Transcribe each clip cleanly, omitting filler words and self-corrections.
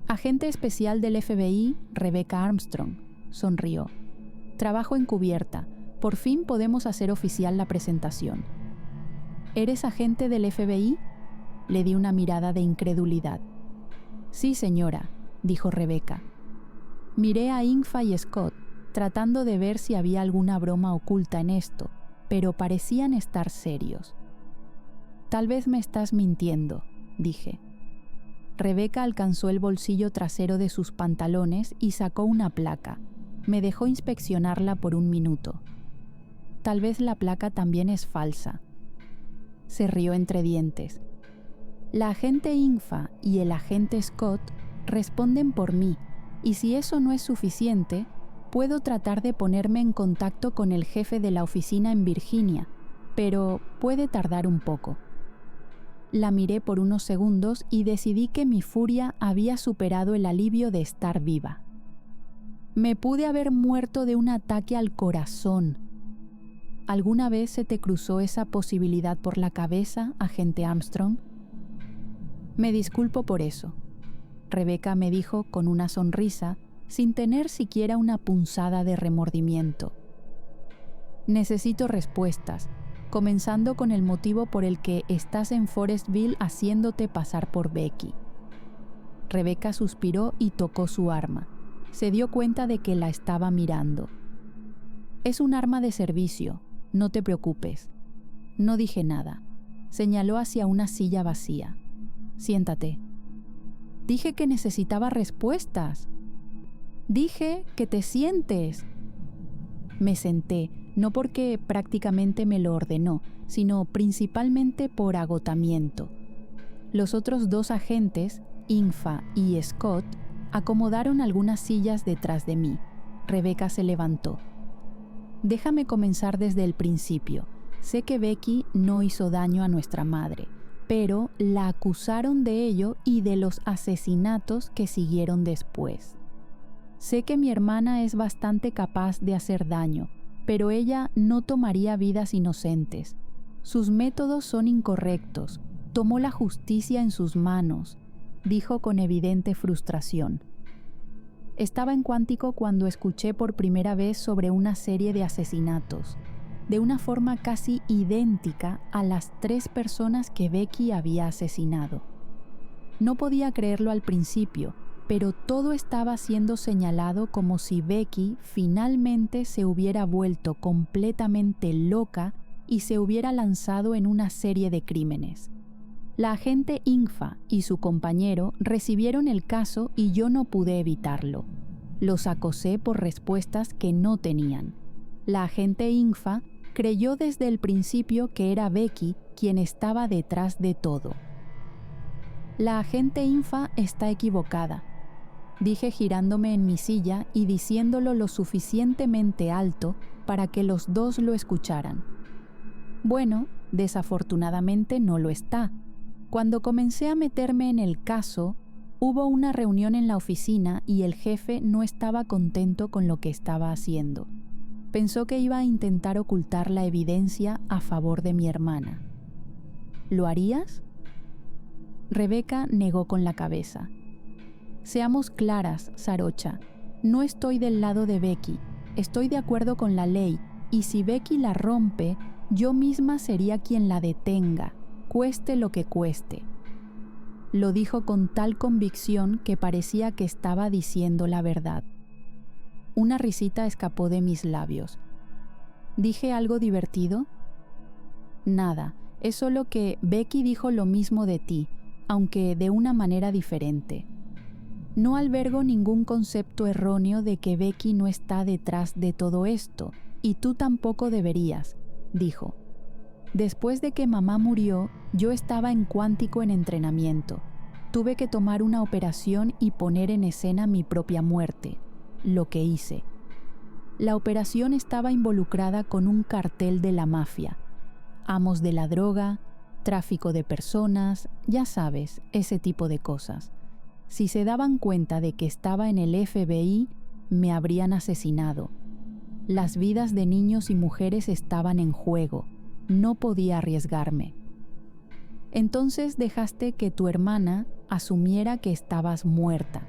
Agente especial del FBI, Rebecca Armstrong, sonrió. Trabajo encubierta. Por fin podemos hacer oficial la presentación. ¿Eres agente del FBI? Le di una mirada de incredulidad. Sí, señora, dijo Rebecca. Miré a Ingfa y Scott, tratando de ver si había alguna broma oculta en esto, pero parecían estar serios. Tal vez me estás mintiendo, dije. Rebecca alcanzó el bolsillo trasero de sus pantalones y sacó una placa. Me dejó inspeccionarla por un minuto. Tal vez la placa también es falsa. Se rió entre dientes. La agente Ingfa y el agente Scott responden por mí, y si eso no es suficiente, puedo tratar de ponerme en contacto con el jefe de la oficina en Virginia, pero puede tardar un poco. La miré por unos segundos y decidí que mi furia había superado el alivio de estar viva. Me pude haber muerto de un ataque al corazón. ¿Alguna vez se te cruzó esa posibilidad por la cabeza, agente Armstrong? Me disculpo por eso, Rebecca me dijo con una sonrisa, sin tener siquiera una punzada de remordimiento. Necesito respuestas, comenzando con el motivo por el que estás en Forestville haciéndote pasar por Becky. Rebecca suspiró y tocó su arma. Se dio cuenta de que la estaba mirando. Es un arma de servicio, no te preocupes. No dije nada. Señaló hacia una silla vacía. Siéntate. Dije que necesitaba respuestas. Dije que te sientes. Me senté, no porque prácticamente me lo ordenó, sino principalmente por agotamiento. Los otros dos agentes, Ingfa y Scott, acomodaron algunas sillas detrás de mí. Rebecca se levantó. Déjame comenzar desde el principio. Sé que Becky no hizo daño a nuestra madre, pero la acusaron de ello y de los asesinatos que siguieron después. Sé que mi hermana es bastante capaz de hacer daño, pero ella no tomaría vidas inocentes. Sus métodos son incorrectos. Tomó la justicia en sus manos, dijo con evidente frustración. Estaba en Cuántico cuando escuché por primera vez sobre una serie de asesinatos, de una forma casi idéntica a las 3 personas que Becky había asesinado. No podía creerlo al principio, pero todo estaba siendo señalado como si Becky finalmente se hubiera vuelto completamente loca y se hubiera lanzado en una serie de crímenes. La agente Ingfa y su compañero recibieron el caso y yo no pude evitarlo. Los acosé por respuestas que no tenían. La agente Ingfa creyó desde el principio que era Becky quien estaba detrás de todo. La agente Ingfa está equivocada, dije girándome en mi silla y diciéndolo lo suficientemente alto para que los dos lo escucharan. Bueno, desafortunadamente no lo está. Cuando comencé a meterme en el caso, hubo una reunión en la oficina y el jefe no estaba contento con lo que estaba haciendo. Pensó que iba a intentar ocultar la evidencia a favor de mi hermana. ¿Lo harías? Rebecca negó con la cabeza. Seamos claras, Sarocha. No estoy del lado de Becky. Estoy de acuerdo con la ley, y si Becky la rompe, yo misma sería quien la detenga, cueste lo que cueste. Lo dijo con tal convicción que parecía que estaba diciendo la verdad. Una risita escapó de mis labios. ¿Dije algo divertido? Nada, es solo que Becky dijo lo mismo de ti, aunque de una manera diferente. No albergo ningún concepto erróneo de que Becky no está detrás de todo esto, y tú tampoco deberías, dijo. Después de que mamá murió, yo estaba en Cuántico en entrenamiento. Tuve que tomar una operación y poner en escena mi propia muerte, lo que hice. La operación estaba involucrada con un cartel de la mafia, amos de la droga, tráfico de personas, ya sabes, ese tipo de cosas. Si se daban cuenta de que estaba en el FBI, me habrían asesinado. Las vidas de niños y mujeres estaban en juego. No podía arriesgarme. Entonces dejaste que tu hermana asumiera que estabas muerta,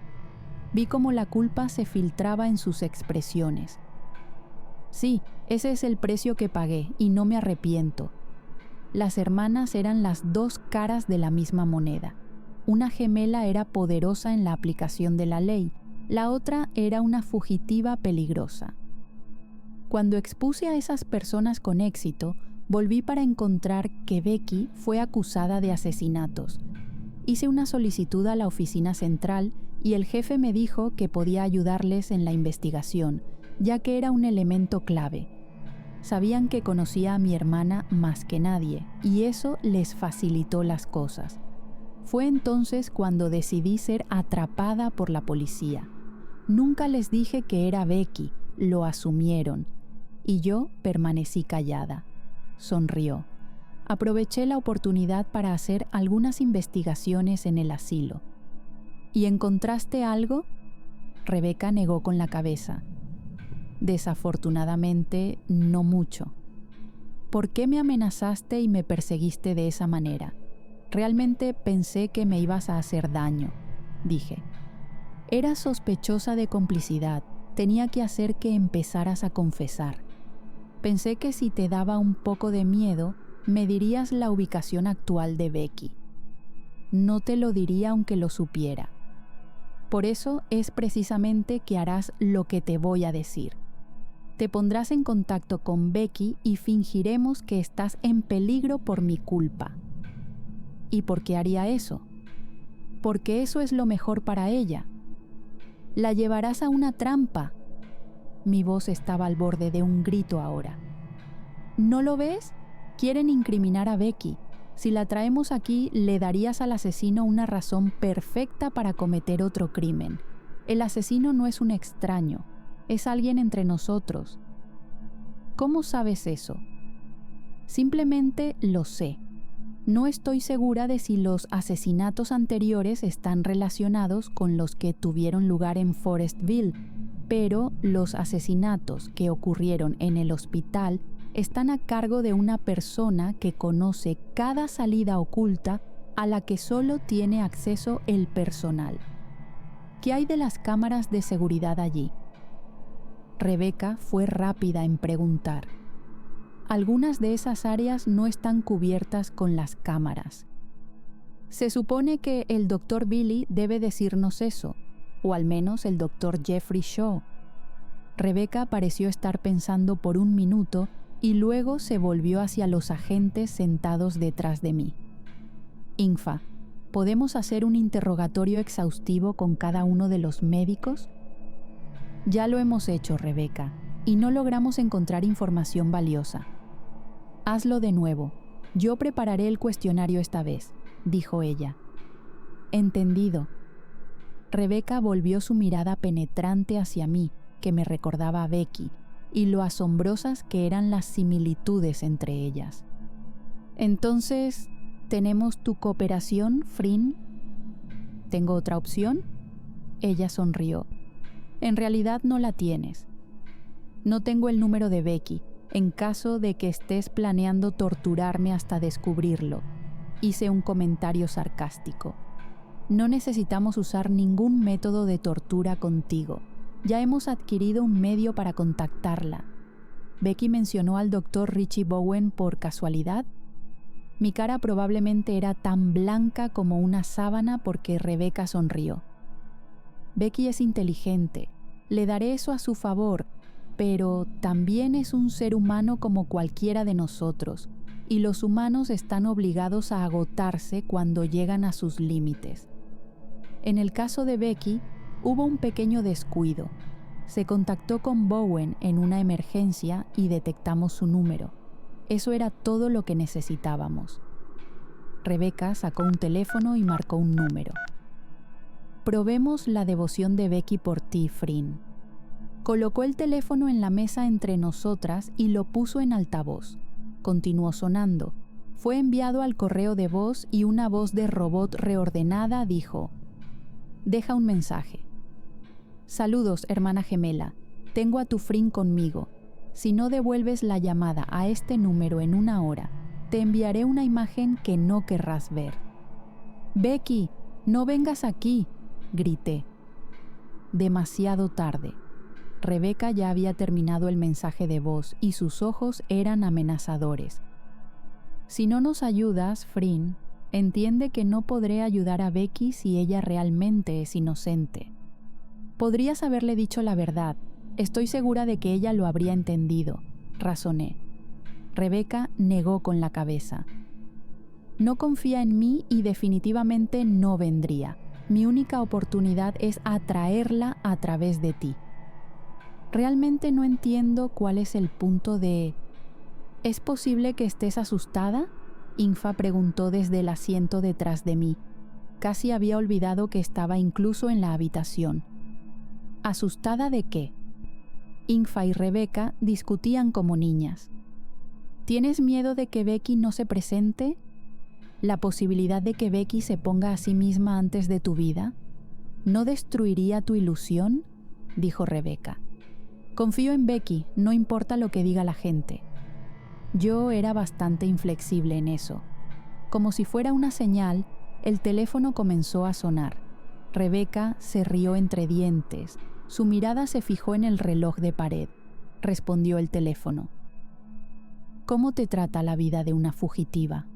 Vi cómo la culpa se filtraba en sus expresiones. Sí, ese es el precio que pagué y no me arrepiento. Las hermanas eran las dos caras de la misma moneda. Una gemela era poderosa en la aplicación de la ley, la otra era una fugitiva peligrosa. Cuando expuse a esas personas con éxito, volví para encontrar que Becky fue acusada de asesinatos. Hice una solicitud a la oficina central y el jefe me dijo que podía ayudarles en la investigación, ya que era un elemento clave. Sabían que conocía a mi hermana más que nadie, y eso les facilitó las cosas. Fue entonces cuando decidí ser atrapada por la policía. Nunca les dije que era Becky, lo asumieron, y yo permanecí callada. Sonrió. Aproveché la oportunidad para hacer algunas investigaciones en el asilo. ¿Y encontraste algo? Rebeca negó con la cabeza. Desafortunadamente, no mucho. ¿Por qué me amenazaste y me perseguiste de esa manera? Realmente pensé que me ibas a hacer daño, dije. Era sospechosa de complicidad, tenía que hacer que empezaras a confesar. Pensé que si te daba un poco de miedo, me dirías la ubicación actual de Becky. No te lo diría aunque lo supiera. Por eso es precisamente que harás lo que te voy a decir. Te pondrás en contacto con Becky y fingiremos que estás en peligro por mi culpa. ¿Y por qué haría eso? Porque eso es lo mejor para ella. La llevarás a una trampa. Mi voz estaba al borde de un grito ahora. ¿No lo ves? Quieren incriminar a Becky. Si la traemos aquí, le darías al asesino una razón perfecta para cometer otro crimen. El asesino no es un extraño, es alguien entre nosotros. ¿Cómo sabes eso? Simplemente lo sé. No estoy segura de si los asesinatos anteriores están relacionados con los que tuvieron lugar en Forestville, pero los asesinatos que ocurrieron en el hospital están a cargo de una persona que conoce cada salida oculta a la que solo tiene acceso el personal. ¿Qué hay de las cámaras de seguridad allí? Rebeca fue rápida en preguntar. Algunas de esas áreas no están cubiertas con las cámaras. Se supone que el Dr. Billy debe decirnos eso, o al menos el Dr. Jeffrey Shaw. Rebeca pareció estar pensando por un minuto y luego se volvió hacia los agentes sentados detrás de mí. Infa, ¿podemos hacer un interrogatorio exhaustivo con cada uno de los médicos? Ya lo hemos hecho, Rebeca, y no logramos encontrar información valiosa. Hazlo de nuevo. Yo prepararé el cuestionario esta vez, dijo ella. Entendido. Rebeca volvió su mirada penetrante hacia mí, que me recordaba a Becky, y lo asombrosas que eran las similitudes entre ellas. Entonces, ¿tenemos tu cooperación, Frin? ¿Tengo otra opción? Ella sonrió. En realidad no la tienes. No tengo el número de Becky, en caso de que estés planeando torturarme hasta descubrirlo. Hice un comentario sarcástico. No necesitamos usar ningún método de tortura contigo. Ya hemos adquirido un medio para contactarla. ¿Becky mencionó al Dr. Richie Bowen por casualidad? Mi cara probablemente era tan blanca como una sábana porque Rebeca sonrió. Becky es inteligente, le daré eso a su favor, pero también es un ser humano como cualquiera de nosotros, y los humanos están obligados a agotarse cuando llegan a sus límites. En el caso de Becky, hubo un pequeño descuido. Se contactó con Bowen en una emergencia y detectamos su número. Eso era todo lo que necesitábamos. Rebeca sacó un teléfono y marcó un número. Probemos la devoción de Becky por ti, Frin. Colocó el teléfono en la mesa entre nosotras y lo puso en altavoz. Continuó sonando. Fue enviado al correo de voz y una voz de robot reordenada dijo: «Deja un mensaje. Saludos, hermana gemela. Tengo a tu Frin conmigo. Si no devuelves la llamada a este número en 1 hora, te enviaré una imagen que no querrás ver». «Becky, no vengas aquí», grité. demasiado tarde. Rebeca ya había terminado el mensaje de voz y sus ojos eran amenazadores. Si no nos ayudas, Frin, entiende que no podré ayudar a Becky si ella realmente es inocente. Podrías haberle dicho la verdad. Estoy segura de que ella lo habría entendido, razoné. Rebeca negó con la cabeza. No confía en mí y definitivamente no vendría. Mi única oportunidad es atraerla a través de ti. Realmente no entiendo cuál es el punto de... ¿Es posible que estés asustada?, Infa preguntó desde el asiento detrás de mí. Casi había olvidado que estaba incluso en la habitación. ¿Asustada de qué? Infa y Rebeca discutían como niñas. ¿Tienes miedo de que Becky no se presente? ¿La posibilidad de que Becky se ponga a sí misma antes de tu vida? ¿No destruiría tu ilusión?, dijo Rebeca. Confío en Becky, no importa lo que diga la gente. Yo era bastante inflexible en eso. Como si fuera una señal, el teléfono comenzó a sonar. Rebeca se rió entre dientes. Su mirada se fijó en el reloj de pared. Respondió el teléfono. ¿Cómo te trata la vida de una fugitiva?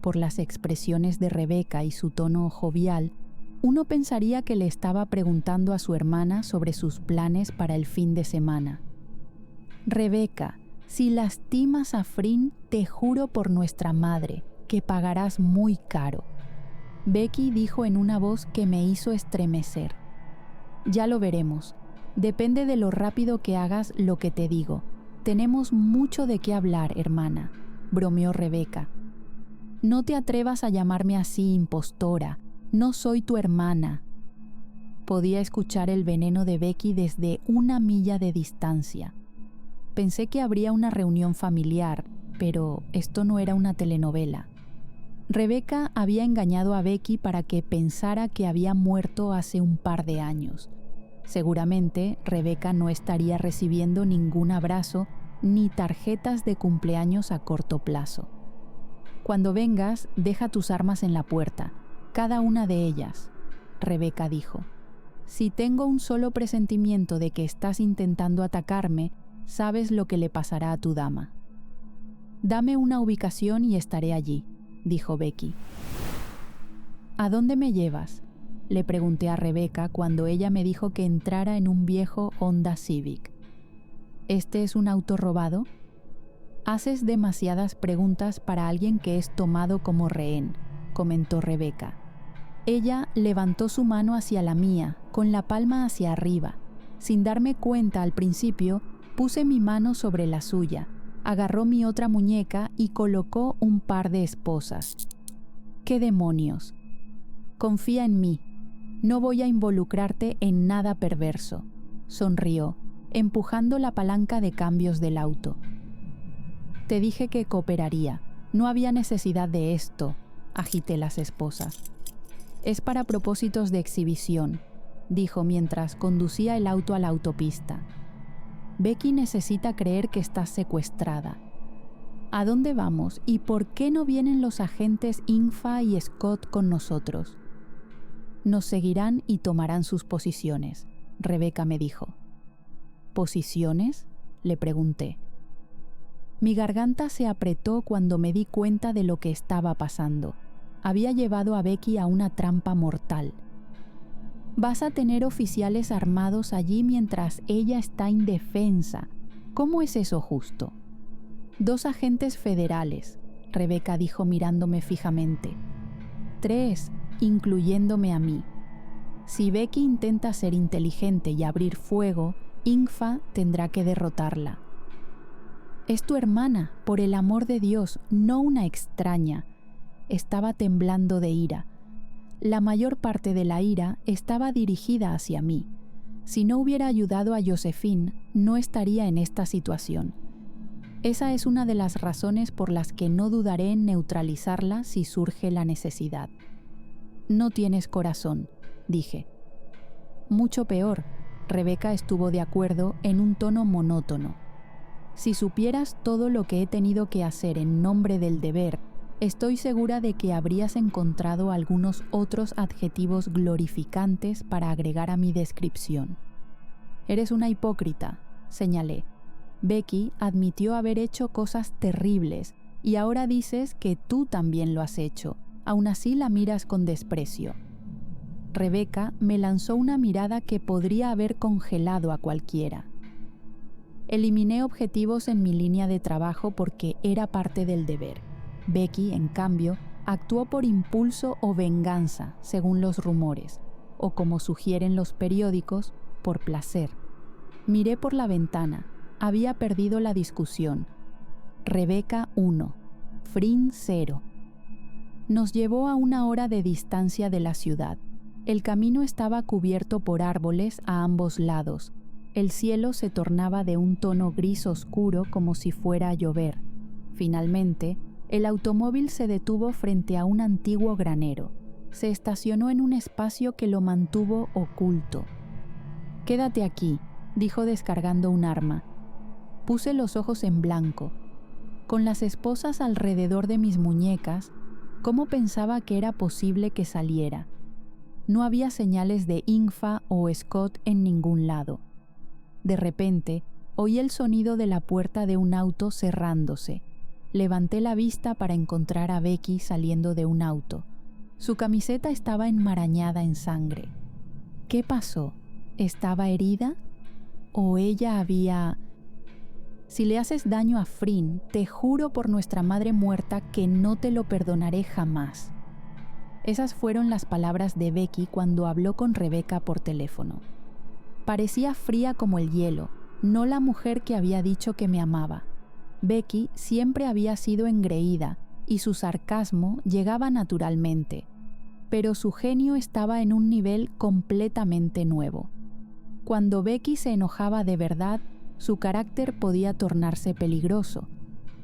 Por las expresiones de Rebeca y su tono jovial, uno pensaría que le estaba preguntando a su hermana sobre sus planes para el fin de semana. Rebeca, si lastimas a Frin, te juro por nuestra madre que pagarás muy caro. Becky dijo en una voz que me hizo estremecer. Ya lo veremos. Depende de lo rápido que hagas lo que te digo. Tenemos mucho de qué hablar, hermana, bromeó Rebeca. No te atrevas a llamarme así, impostora. No soy tu hermana. Podía escuchar el veneno de Becky desde 1 milla de distancia. Pensé que habría una reunión familiar, pero esto no era una telenovela. Rebeca había engañado a Becky para que pensara que había muerto hace un par de años. Seguramente Rebeca no estaría recibiendo ningún abrazo ni tarjetas de cumpleaños a corto plazo. Cuando vengas, deja tus armas en la puerta, cada una de ellas, Rebeca dijo. Si tengo un solo presentimiento de que estás intentando atacarme, sabes lo que le pasará a tu dama. Dame una ubicación y estaré allí, dijo Becky. ¿A dónde me llevas?, le pregunté a Rebeca cuando ella me dijo que entrara en un viejo Honda Civic. ¿Este es un auto robado? Haces demasiadas preguntas para alguien que es tomado como rehén, comentó Rebeca. Ella levantó su mano hacia la mía, con la palma hacia arriba. Sin darme cuenta al principio, puse mi mano sobre la suya, agarró mi otra muñeca y colocó un par de esposas. ¡Qué demonios! Confía en mí. No voy a involucrarte en nada perverso, sonrió, empujando la palanca de cambios del auto. Te dije que cooperaría. No había necesidad de esto, agité las esposas. Es para propósitos de exhibición, dijo mientras conducía el auto a la autopista. Becky necesita creer que estás secuestrada. ¿A dónde vamos y por qué no vienen los agentes Infa y Scott con nosotros? Nos seguirán y tomarán sus posiciones, Rebeca me dijo. ¿Posiciones?, le pregunté. Mi garganta se apretó cuando me di cuenta de lo que estaba pasando. Había llevado a Becky a una trampa mortal. Vas a tener oficiales armados allí mientras ella está indefensa. ¿Cómo es eso justo? 2 agentes federales, Rebeca dijo mirándome fijamente. 3, incluyéndome a mí. Si Becky intenta ser inteligente y abrir fuego, Infa tendrá que derrotarla. Es tu hermana, por el amor de Dios, no una extraña. Estaba temblando de ira. La mayor parte de la ira estaba dirigida hacia mí. Si no hubiera ayudado a Josephine, no estaría en esta situación. Esa es una de las razones por las que no dudaré en neutralizarla si surge la necesidad. No tienes corazón, dije. Mucho peor, Rebeca estuvo de acuerdo en un tono monótono. Si supieras todo lo que he tenido que hacer en nombre del deber, Estoy segura de que habrías encontrado algunos otros adjetivos glorificantes para agregar a mi descripción. Eres una hipócrita, señalé. Becky admitió haber hecho cosas terribles y ahora dices que tú también lo has hecho. Aún así la miras con desprecio. Rebecca me lanzó una mirada que podría haber congelado a cualquiera. Eliminé objetivos en mi línea de trabajo porque era parte del deber. Becky, en cambio, actuó por impulso o venganza, según los rumores, o como sugieren los periódicos, por placer. Miré por la ventana. Había perdido la discusión. Rebecca 1, Frin 0. Nos llevó a 1 hora de distancia de la ciudad. El camino estaba cubierto por árboles a ambos lados. El cielo se tornaba de un tono gris oscuro como si fuera a llover. Finalmente, el automóvil se detuvo frente a un antiguo granero. Se estacionó en un espacio que lo mantuvo oculto. «Quédate aquí», dijo descargando un arma. Puse los ojos en blanco. Con las esposas alrededor de mis muñecas, ¿cómo pensaba que era posible que saliera? No había señales de Ingfa o Scott en ningún lado. De repente, oí el sonido de la puerta de un auto cerrándose. Levanté la vista para encontrar a Becky saliendo de un auto. Su camiseta estaba enmarañada en sangre. ¿Qué pasó? ¿Estaba herida? ¿O ella había...? Si le haces daño a Frin, te juro por nuestra madre muerta que no te lo perdonaré jamás. Esas fueron las palabras de Becky cuando habló con Rebecca por teléfono. Parecía fría como el hielo, no la mujer que había dicho que me amaba. Becky siempre había sido engreída y su sarcasmo llegaba naturalmente, pero su genio estaba en un nivel completamente nuevo. Cuando Becky se enojaba de verdad, su carácter podía tornarse peligroso.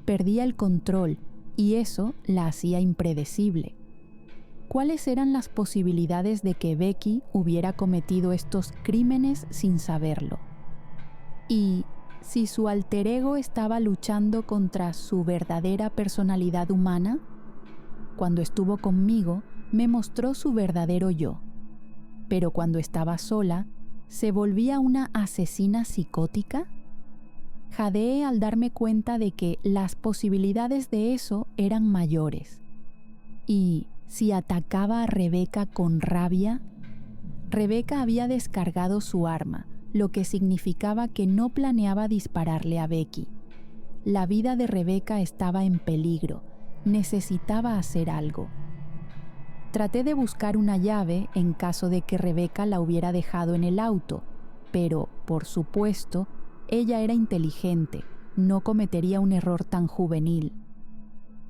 Perdía el control y eso la hacía impredecible. ¿Cuáles eran las posibilidades de que Becky hubiera cometido estos crímenes sin saberlo? Y si su alter ego estaba luchando contra su verdadera personalidad humana, cuando estuvo conmigo me mostró su verdadero yo. Pero cuando estaba sola, ¿se volvía una asesina psicótica? Jadeé al darme cuenta de que las posibilidades de eso eran mayores. Y si atacaba a Rebecca con rabia, Rebecca había descargado su arma, lo que significaba que no planeaba dispararle a Becky. La vida de Rebecca estaba en peligro, necesitaba hacer algo. Traté de buscar una llave en caso de que Rebecca la hubiera dejado en el auto, pero, por supuesto, ella era inteligente, no cometería un error tan juvenil.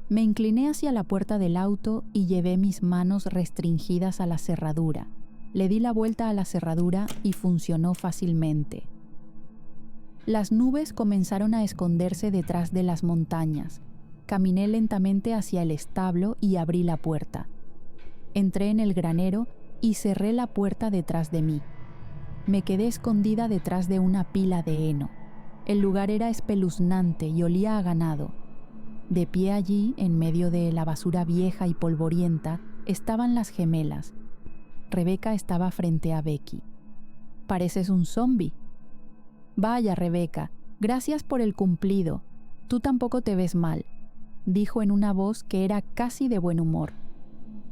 Me incliné hacia la puerta del auto y llevé mis manos restringidas a la cerradura. Le di la vuelta a la cerradura y funcionó fácilmente. Las nubes comenzaron a esconderse detrás de las montañas. Caminé lentamente hacia el establo y abrí la puerta. Entré en el granero y cerré la puerta detrás de mí. Me quedé escondida detrás de una pila de heno. El lugar era espeluznante y olía a ganado. De pie allí, en medio de la basura vieja y polvorienta, estaban las gemelas. Rebecca estaba frente a Becky. «Pareces un zombi». «Vaya, Rebecca, gracias por el cumplido. Tú tampoco te ves mal», dijo en una voz que era casi de buen humor.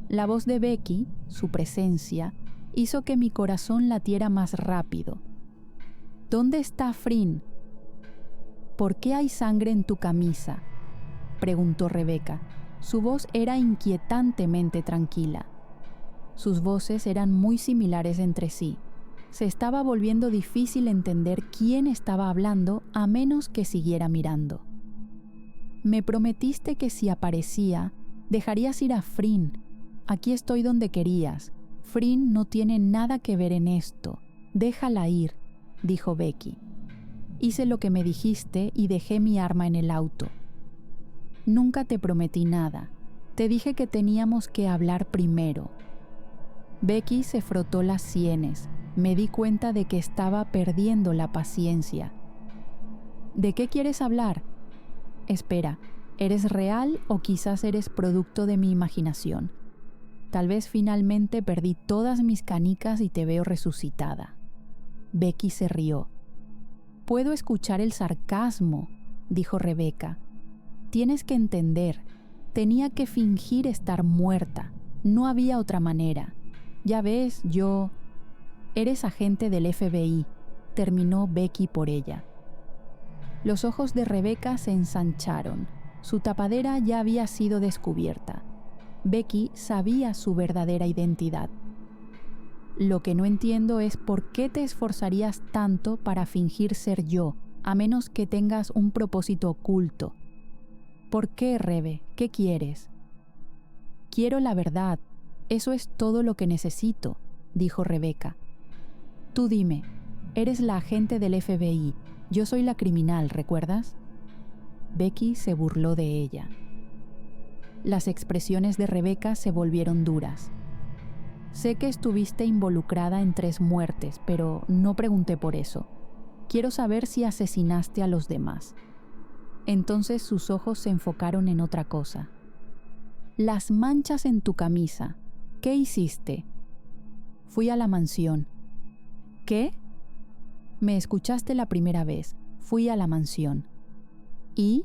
La voz de Becky, su presencia, hizo que mi corazón latiera más rápido. «¿Dónde está Frin?» «¿Por qué hay sangre en tu camisa?», preguntó Rebecca. Su voz era inquietantemente tranquila. Sus voces eran muy similares entre sí. Se estaba volviendo difícil entender quién estaba hablando a menos que siguiera mirando. «Me prometiste que si aparecía, dejarías ir a Frin. Aquí estoy donde querías. Frin no tiene nada que ver en esto. Déjala ir», dijo Becky. «Hice lo que me dijiste y dejé mi arma en el auto». «Nunca te prometí nada. Te dije que teníamos que hablar primero». Becky se frotó las sienes. Me di cuenta de que estaba perdiendo la paciencia. «¿De qué quieres hablar?» «Espera, ¿Eres real o quizás eres producto de mi imaginación? Tal vez finalmente perdí todas mis canicas y te veo resucitada. Becky se rió. Puedo escuchar el sarcasmo, dijo Rebeca. Tienes que entender, tenía que fingir estar muerta. No había otra manera. Ya ves, yo... Eres agente del FBI, terminó Becky por ella. Los ojos de Rebeca se ensancharon. Su tapadera ya había sido descubierta. Becky sabía su verdadera identidad. Lo que no entiendo es por qué te esforzarías tanto para fingir ser yo, a menos que tengas un propósito oculto. ¿Por qué, Rebe? ¿Qué quieres? Quiero la verdad. Eso es todo lo que necesito, dijo Rebeca. Tú dime, eres la agente del FBI. Yo soy la criminal, ¿recuerdas? Becky se burló de ella. Las expresiones de Rebeca se volvieron duras. Sé que estuviste involucrada en 3 muertes, pero no pregunté por eso. Quiero saber si asesinaste a los demás. Entonces sus ojos se enfocaron en otra cosa. Las manchas en tu camisa. ¿Qué hiciste? Fui a la mansión. ¿Qué? Me escuchaste la primera vez. Fui a la mansión. ¿Y?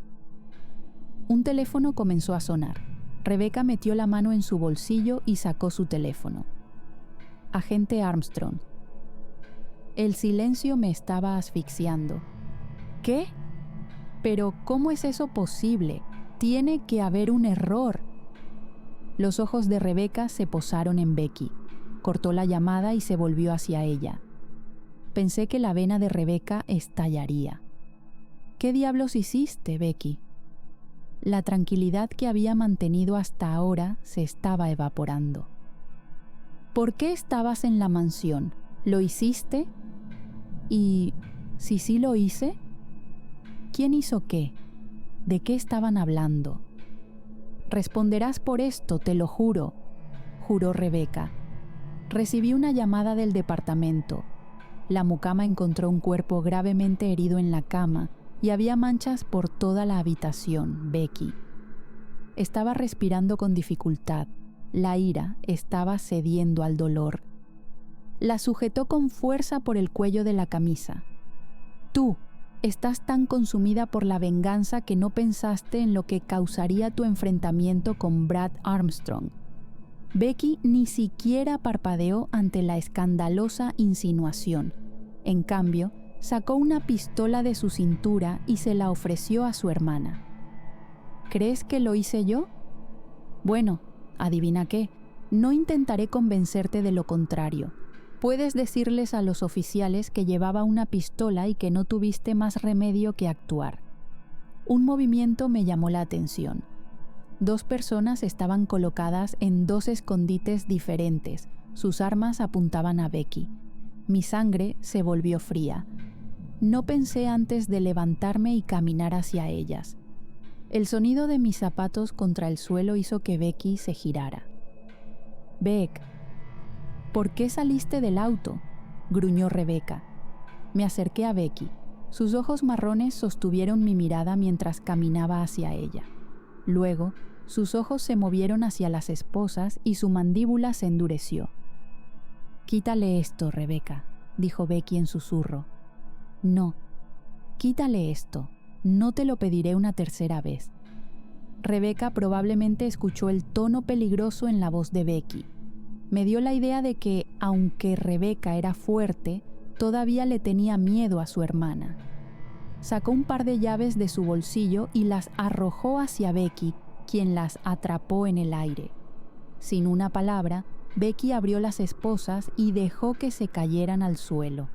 Un teléfono comenzó a sonar. Rebeca metió la mano en su bolsillo y sacó su teléfono. Agente Armstrong. El silencio me estaba asfixiando. ¿Qué? Pero ¿cómo es eso posible? Tiene que haber un error. Los ojos de Rebeca se posaron en Becky. Cortó la llamada y se volvió hacia ella. Pensé que la vena de Rebeca estallaría. ¿Qué diablos hiciste, Becky? La tranquilidad que había mantenido hasta ahora se estaba evaporando. ¿Por qué estabas en la mansión? ¿Lo hiciste? ¿Y si sí lo hice? ¿Quién hizo qué? ¿De qué estaban hablando? Responderás por esto, te lo juro, juró Rebeca. Recibí una llamada del departamento. La mucama encontró un cuerpo gravemente herido en la cama y había manchas por toda la habitación, Becky. Estaba respirando con dificultad. La ira estaba cediendo al dolor. La sujetó con fuerza por el cuello de la camisa. Tú estás tan consumida por la venganza que no pensaste en lo que causaría tu enfrentamiento con Brad Armstrong. Becky ni siquiera parpadeó ante la escandalosa insinuación. En cambio, sacó una pistola de su cintura y se la ofreció a su hermana. ¿Crees que lo hice yo? Bueno, adivina qué, no intentaré convencerte de lo contrario. Puedes decirles a los oficiales que llevaba una pistola y que no tuviste más remedio que actuar. Un movimiento me llamó la atención. 2 personas estaban colocadas en 2 escondites diferentes. Sus armas apuntaban a Becky. Mi sangre se volvió fría. No pensé antes de levantarme y caminar hacia ellas. El sonido de mis zapatos contra el suelo hizo que Becky se girara. Beck, ¿por qué saliste del auto?, gruñó Rebeca. Me acerqué a Becky. Sus ojos marrones sostuvieron mi mirada mientras caminaba hacia ella. Luego, sus ojos se movieron hacia las esposas y su mandíbula se endureció. «Quítale esto, Rebeca», dijo Becky en susurro. «No, quítale esto. No te lo pediré una tercera vez». Rebeca probablemente escuchó el tono peligroso en la voz de Becky. Me dio la idea de que, aunque Rebeca era fuerte, todavía le tenía miedo a su hermana. Sacó un par de llaves de su bolsillo y las arrojó hacia Becky, quien las atrapó en el aire. Sin una palabra, Becky abrió las esposas y dejó que se cayeran al suelo.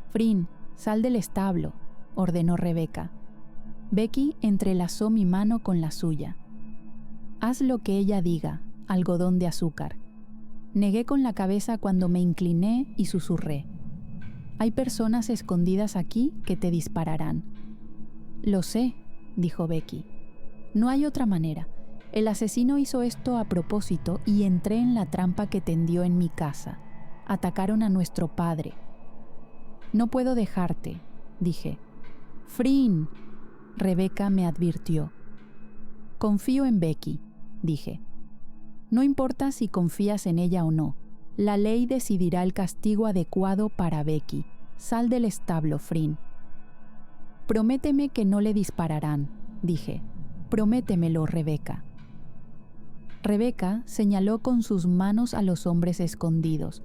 «Frin, sal del establo», ordenó Rebeca. Becky entrelazó mi mano con la suya. «Haz lo que ella diga, algodón de azúcar». Negué con la cabeza cuando me incliné y susurré. «Hay personas escondidas aquí que te dispararán». «Lo sé», dijo Becky. «No hay otra manera. El asesino hizo esto a propósito y entré en la trampa que tendió en mi casa. Atacaron a nuestro padre». «No puedo dejarte», dije. «Frin», Rebeca me advirtió. Confío en Becky, dije. No importa si confías en ella o no, la ley decidirá el castigo adecuado para Becky. Sal del establo, Frin. Prométeme que no le dispararán, dije. Prométemelo, Rebeca. Rebeca señaló con sus manos a los hombres escondidos.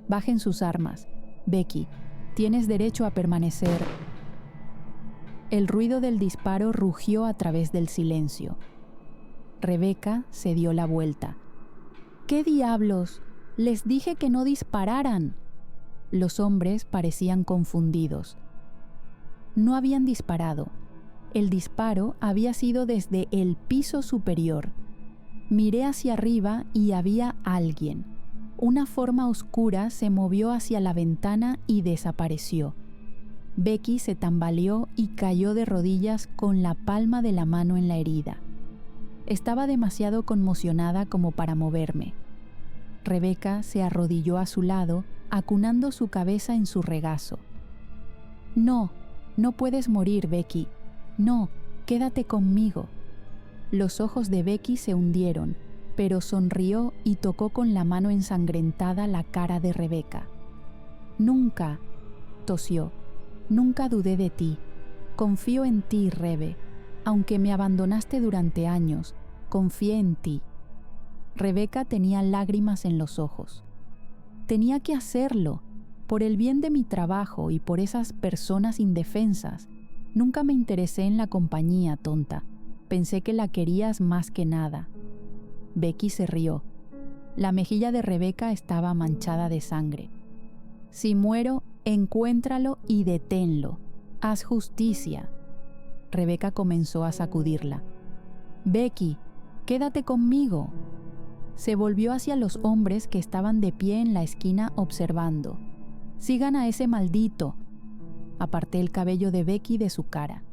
Bajen sus armas. Becky, tienes derecho a permanecer. El ruido del disparo rugió a través del silencio. Rebeca se dio la vuelta. ¿Qué diablos? Les dije que no dispararan. Los hombres parecían confundidos. No habían disparado. El disparo había sido desde el piso superior. Miré hacia arriba y había alguien. Una forma oscura se movió hacia la ventana y desapareció. Becky se tambaleó y cayó de rodillas con la palma de la mano en la herida. Estaba demasiado conmocionada como para moverme. Rebeca se arrodilló a su lado, acunando su cabeza en su regazo. No, no puedes morir, Becky. No, quédate conmigo. Los ojos de Becky se hundieron, pero sonrió y tocó con la mano ensangrentada la cara de Rebeca. Nunca, tosió, nunca dudé de ti. Confío en ti, Rebe. Aunque me abandonaste durante años, confié en ti. Rebeca tenía lágrimas en los ojos. Tenía que hacerlo, por el bien de mi trabajo y por esas personas indefensas. Nunca me interesé en la compañía, tonta. Pensé que la querías más que nada. Becky se rió. La mejilla de Rebeca estaba manchada de sangre. Si muero, encuéntralo y deténlo. Haz justicia. Rebeca comenzó a sacudirla. Becky, quédate conmigo. Se volvió hacia los hombres que estaban de pie en la esquina observando. Sigan a ese maldito. Aparté el cabello de Becky de su cara.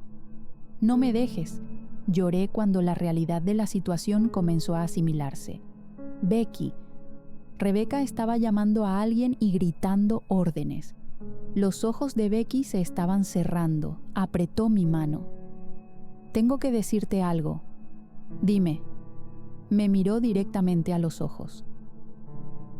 No me dejes. Lloré cuando la realidad de la situación comenzó a asimilarse. Becky. Rebeca estaba llamando a alguien y gritando órdenes. Los ojos de Becky se estaban cerrando. Apretó mi mano. Tengo que decirte algo. Dime. Me miró directamente a los ojos.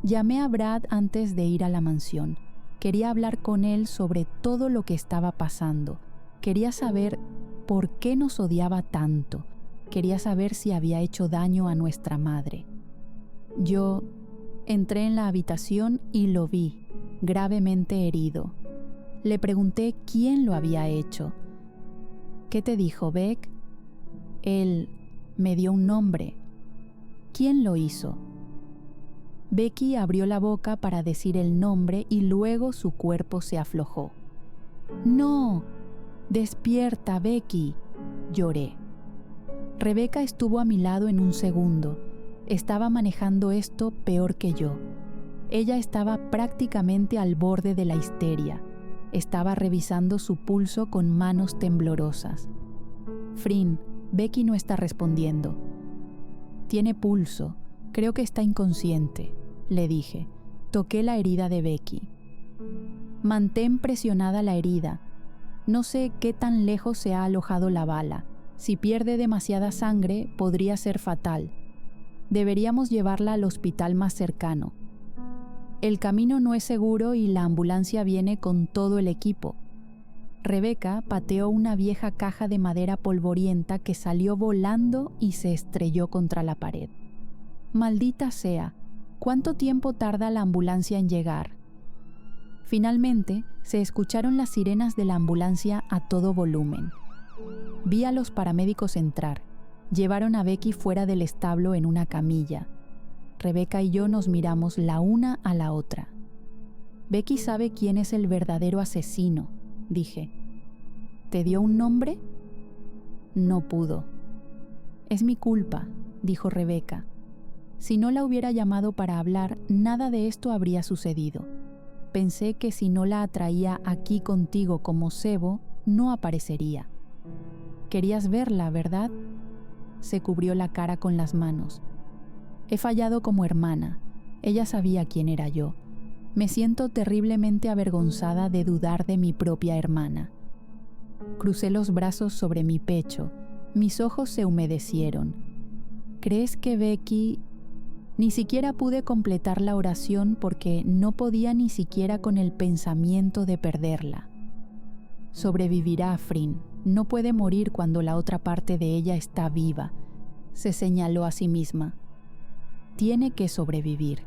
Llamé a Brad antes de ir a la mansión. Quería hablar con él sobre todo lo que estaba pasando. Quería saber por qué nos odiaba tanto. Quería saber si había hecho daño a nuestra madre. Yo entré en la habitación y lo vi, gravemente herido. Le pregunté quién lo había hecho. ¿Qué te dijo, Beck? Él me dio un nombre. ¿Quién lo hizo? Becky abrió la boca para decir el nombre y luego su cuerpo se aflojó. ¡No! ¡Despierta, Becky! Lloré. Rebeca estuvo a mi lado en un segundo. Estaba manejando esto peor que yo. Ella estaba prácticamente al borde de la histeria. Estaba revisando su pulso con manos temblorosas. Frin, Becky no está respondiendo. Tiene pulso. Creo que está inconsciente, le dije. Toqué la herida de Becky. Mantén presionada la herida. No sé qué tan lejos se ha alojado la bala. Si pierde demasiada sangre, podría ser fatal. Deberíamos llevarla al hospital más cercano. El camino no es seguro y la ambulancia viene con todo el equipo. Rebeca pateó una vieja caja de madera polvorienta que salió volando y se estrelló contra la pared. Maldita sea, ¿cuánto tiempo tarda la ambulancia en llegar? Finalmente, se escucharon las sirenas de la ambulancia a todo volumen. Vi a los paramédicos entrar. Llevaron a Becky fuera del establo en una camilla. Rebeca y yo nos miramos la una a la otra. Becky sabe quién es el verdadero asesino, dije. ¿Te dio un nombre? No pudo. Es mi culpa, dijo Rebeca. Si no la hubiera llamado para hablar, nada de esto habría sucedido. Pensé que si no la atraía aquí contigo como cebo, no aparecería. Querías verla, ¿verdad? Se cubrió la cara con las manos. He fallado como hermana. Ella sabía quién era yo. Me siento terriblemente avergonzada de dudar de mi propia hermana. Crucé los brazos sobre mi pecho. Mis ojos se humedecieron. ¿Crees que Becky...? Ni siquiera pude completar la oración porque no podía ni siquiera con el pensamiento de perderla. Sobrevivirá, Frin. No puede morir cuando la otra parte de ella está viva, se señaló a sí misma. Tiene que sobrevivir.